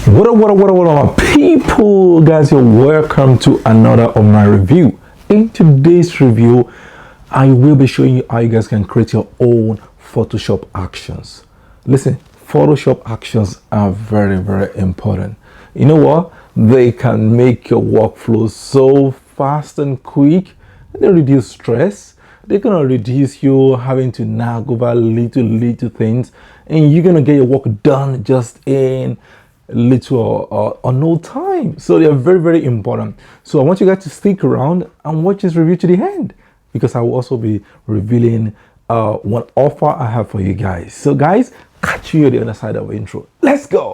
What up, people? Guys, you're welcome to another of my review. In today's review, I will be showing you how you guys can create your own Photoshop actions. Listen, Photoshop actions are very important. You know what? They can make your workflow so fast and quick. They reduce stress. They're gonna reduce you having to nag over little things, and you're gonna get your work done just in little or no time. So they're very important. So I want you guys to stick around and watch this review to the end, because I will also be revealing one offer I have for you guys. So guys, catch you on the other side of the intro. Let's go.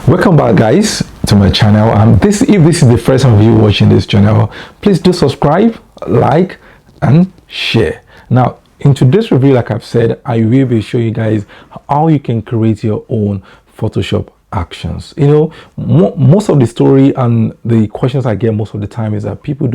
Welcome back, guys, to my channel. If this is the first time of you watching this channel, please do subscribe, like, and share. Now, in today's review, like I've said, I will be showing you guys how you can create your own Photoshop actions. You know, most of the story and the questions I get most of the time is that people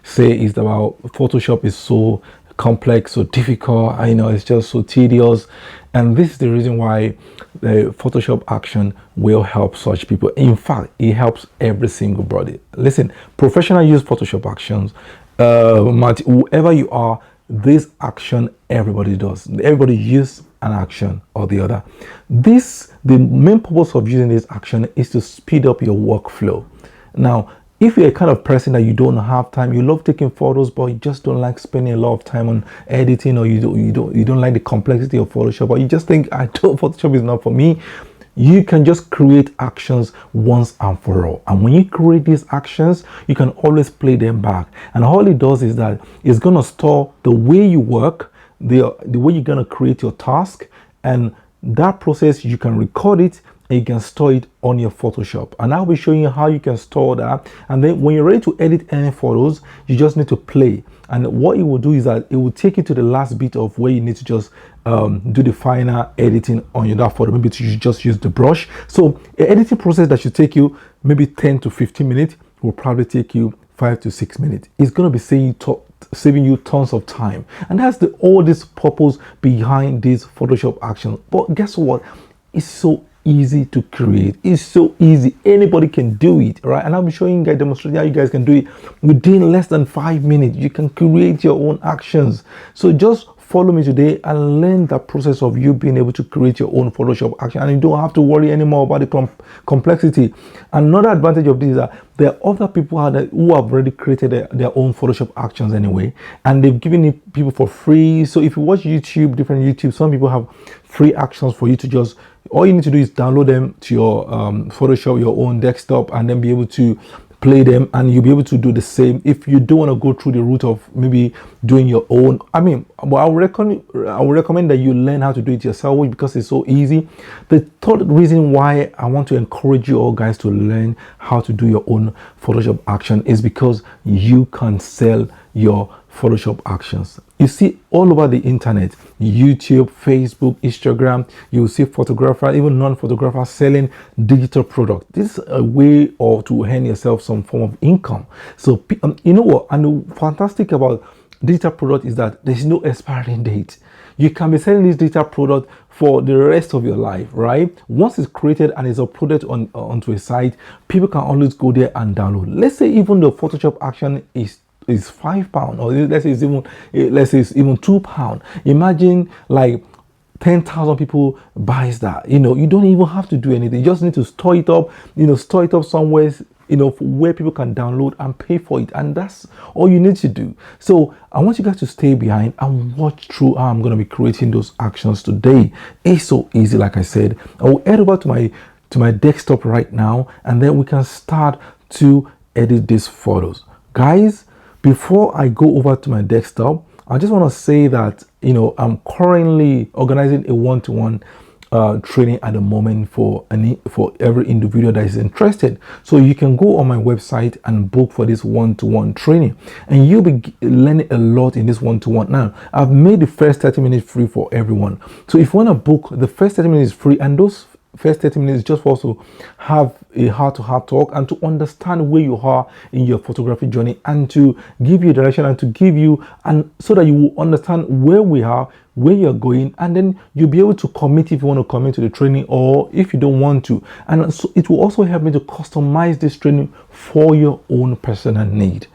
say is about Photoshop is so complex, so difficult, you know, it's just so tedious. And this is the reason why the Photoshop action will help such people. In fact, it helps every single body. Listen, professional use Photoshop actions, whoever you are, this action everybody does. Everybody uses an action or the other. The main purpose of using this action is to speed up your workflow. Now, if you're a kind of person that you don't have time, you love taking photos, but you just don't like spending a lot of time on editing, or you don't like the complexity of Photoshop, or you just think, Photoshop is not for me, you can just create actions once and for all. And when you create these actions, you can always play them back. And all it does is that it's gonna store the way you work, the way you're gonna create your task, and that process you can record it and you can store it on your Photoshop. And I'll be showing you how you can store that. And then when you're ready to edit any photos, you just need to play. And what it will do is that it will take you to the last bit of where you need to just do the final editing on that photo. Maybe you just use the brush. So an editing process that should take you maybe 10 to 15 minutes will probably take you 5 to 6 minutes. It's going to be saving you tons of time. And that's all this purpose behind this Photoshop action. But guess what? It's so easy to create. It's so easy. Anybody can do it, right? And I'll be showing you guys, demonstrating how you guys can do it within less than 5 minutes. You can create your own actions. So just follow me today and learn the process of you being able to create your own Photoshop action, and you don't have to worry anymore about the complexity. Another advantage of this is that there are other people out there who have already created their own Photoshop actions anyway, and they've given it people for free. So if you watch different YouTube, some people have free actions for you to just, all you need to do is download them to your Photoshop, your own desktop, and then be able to play them, and you'll be able to do the same if you don't want to go through the route of maybe doing your own. I would recommend that you learn how to do it yourself, because it's so easy. The third reason why I want to encourage you all guys to learn how to do your own Photoshop action is because you can sell your Photoshop actions. You see all over the internet, YouTube, Facebook, Instagram, you see photographers, even non-photographers selling digital products. This is a way to earn yourself some form of income. So you know what, and the fantastic about digital product is that there's no expiring date. You can be selling this digital product for the rest of your life, right? Once it's created and it's uploaded onto a site, people can always go there and download. Let's say even the Photoshop action is £5, or let's say it's even £2. Imagine like 10,000 people buys that. You know, you don't even have to do anything. You just need to store it up, somewhere, where people can download and pay for it. And that's all you need to do. So I want you guys to stay behind and watch through how I'm going to be creating those actions today. It's so easy, like I said. I will head over to my desktop right now, and then we can start to edit these photos. Guys, before I go over to my desktop, I just want to say that, I'm currently organizing a one-to-one training at the moment for every individual that is interested. So you can go on my website and book for this one-to-one training, and you'll be learning a lot in this one-to-one. Now, I've made the first 30 minutes free for everyone. So if you want to book, the first 30 minutes is free, and those first 30 minutes just for us to have a heart-to-heart talk and to understand where you are in your photography journey and to give you direction and to give you, and so that you will understand where we are, where you're going, and then you'll be able to commit if you want to commit to the training or if you don't want to. And so it will also help me to customize this training for your own personal need,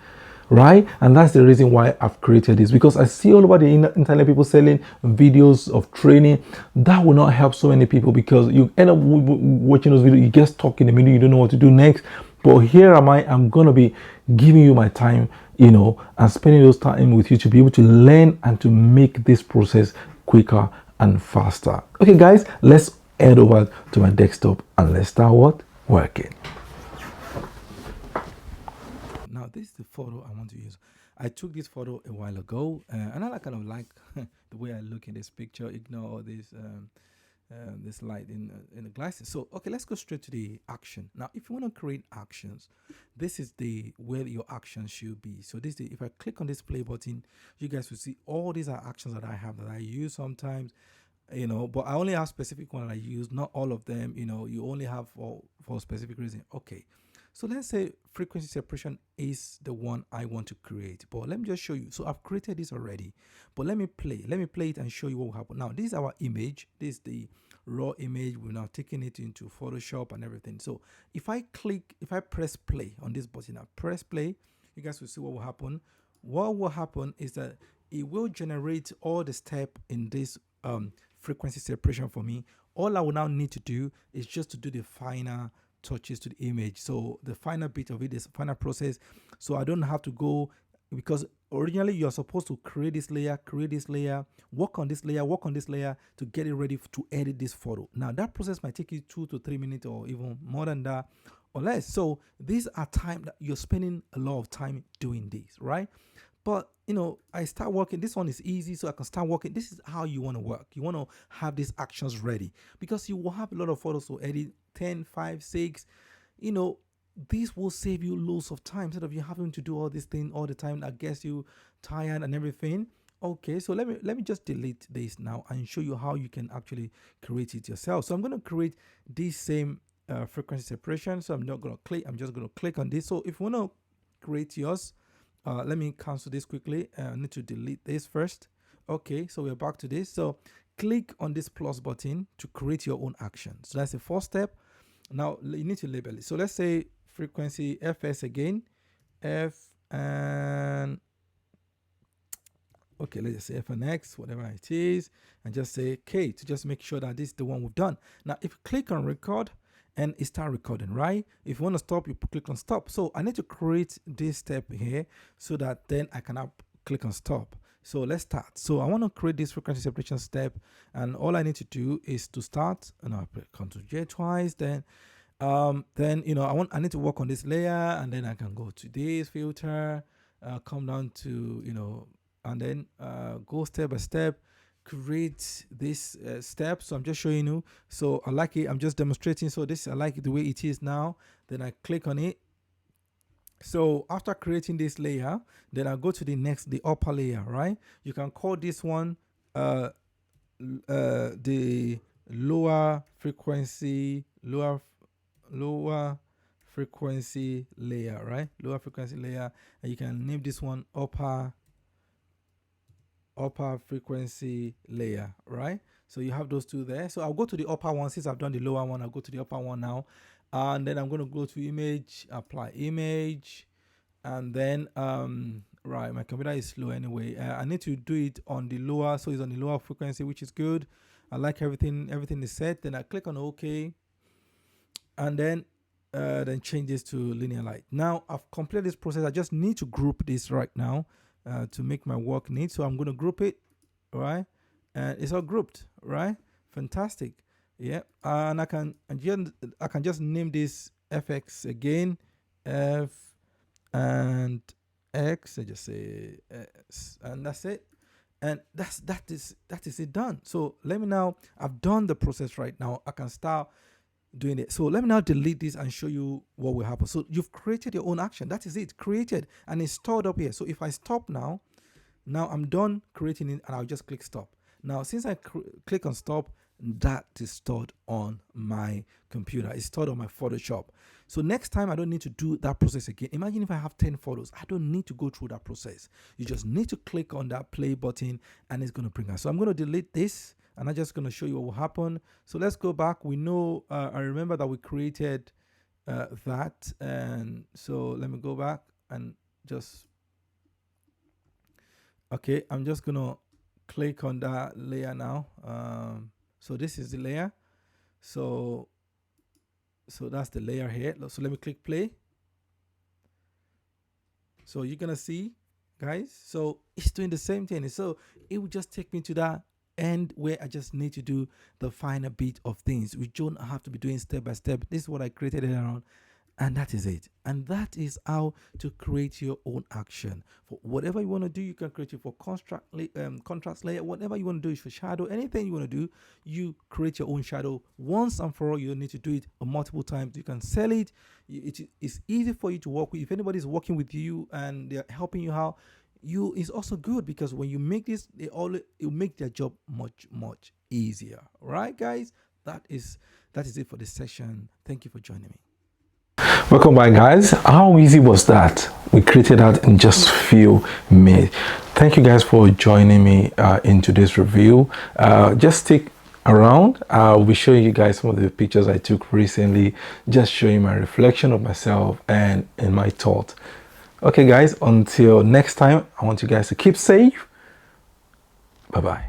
right? And that's the reason why I've created this, because I see all over the internet people selling videos of training that will not help so many people, because you end up watching those videos, you get stuck in the middle, you don't know what to do next. But here am I'm gonna be giving you my time, and spending those time with you to be able to learn and to make this process quicker and faster. Okay guys, let's head over to my desktop and let's start working. Now this is the photo I want to use. I took this photo a while ago, and I kind of like the way I look in this picture. Ignore all this light in the glasses. So okay, let's go straight to the action. Now if you want to create actions, this is the where your actions should be. So this is if I click on this play button, you guys will see all these are actions that I have that I use sometimes, but I only have specific one that I use, not all of them. You only have for a specific reason. Okay, so let's say frequency separation is the one I want to create, but let me just show you. So I've created this already, but let me play it and show you what will happen. Now this is our image. This is the raw image. We're now taking it into Photoshop and everything. So if I press play on this button, I press play, you guys will see what will happen. What will happen is that it will generate all the step in this frequency separation for me. All I will now need to do is just to do the final touches to the image. So the final bit of it is final process. So I don't have to go, because originally you're supposed to create this layer, work on this layer to get it ready to edit this photo. Now that process might take you 2 to 3 minutes or even more than that or less. So these are time that you're spending a lot of time doing this, right? But I start working. This one is easy, so I can start working. This is how you want to work. You want to have these actions ready, because you will have a lot of photos to edit, 10, 5, 6. This will save you loads of time instead of you having to do all this thing all the time. That gets you tired and everything. Okay, so let me just delete this now and show you how you can actually create it yourself. So I'm going to create this same frequency separation. So I'm not going to click. I'm just going to click on this. So if you want to create yours, let me cancel this quickly. I need to delete this first. Okay, so we're back to this. So click on this plus button to create your own action. So that's the first step. Now you need to label it. So let's say frequency FS again, F and okay, let's just say F and X, whatever it is, and just say K to just make sure that this is the one we've done. Now if you click on record and it start recording, right? If you want to stop, you click on stop. So I need to create this step here so that then I can click on stop. So let's start. So I want to create this frequency separation step, and all I need to do is to start, and I'll put Ctrl J twice. Then I need to work on this layer, and then I can go to this filter, come down to and then go step by step, create this step. So I'm just showing you. So I like it. I'm just demonstrating. So this, I like it the way it is now. Then I click on it. So after creating this layer, then I go to the upper layer, right? You can call this one the lower frequency layer, right? Lower frequency layer, and you can name this one upper frequency layer, right? So you have those two there. So I'll go to the upper one. Since I've done the lower one, I'll go to the upper one now, and then I'm going to go to image, apply image, and then right, my computer is slow anyway. I need to do it on the lower, so it's on the lower frequency, which is good. I like everything is set. Then I click on OK, and then change this to linear light. Now I've completed this process. I just need to group this right now to make my work neat. So I'm going to group it, right? And it's all grouped, right? Fantastic. Yeah, and I can just name this FX again, F and X. I just say S, and that's it. And that is it done. So let me now. I've done the process right now. I can start doing it. So let me now delete this and show you what will happen. So you've created your own action. That is it, created, and it's stored up here. So if I stop now I'm done creating it, and I'll just click stop. Now, since I click on stop, that is stored on my computer. It's stored on my Photoshop. So next time I don't need to do that process again. Imagine if I have 10 photos, I don't need to go through that process. You just need to click on that play button and it's going to bring us. So I'm going to delete this and I'm just going to show you what will happen. So let's go back. We know, I remember that we created that. And so let me go back and just, okay, I'm just going to click on that layer now. So this is the layer. So that's the layer here. So let me click play. So you're gonna see, guys, so it's doing the same thing. So it will just take me to that end where I just need to do the final bit of things. We don't have to be doing step by step. This is what I created it around. And that is it. And that is how to create your own action. For whatever you want to do, you can create it for contrast layer, whatever you want to do is for shadow, anything you want to do, you create your own shadow once and for all. You don't need to do it multiple times. You can sell it. It's easy for you to work with. If anybody's working with you and they're helping you out, it's also good because when you make this, it'll make their job much easier. Right, guys? That is it for this session. Thank you for joining me. Welcome back, guys. How easy was that? We created that in just few minutes. Thank you guys for joining me in today's review. Just stick around. I'll be showing you guys some of the pictures I took recently, just showing my reflection of myself and in my thought. Okay, guys, until next time, I want you guys to keep safe. Bye-bye.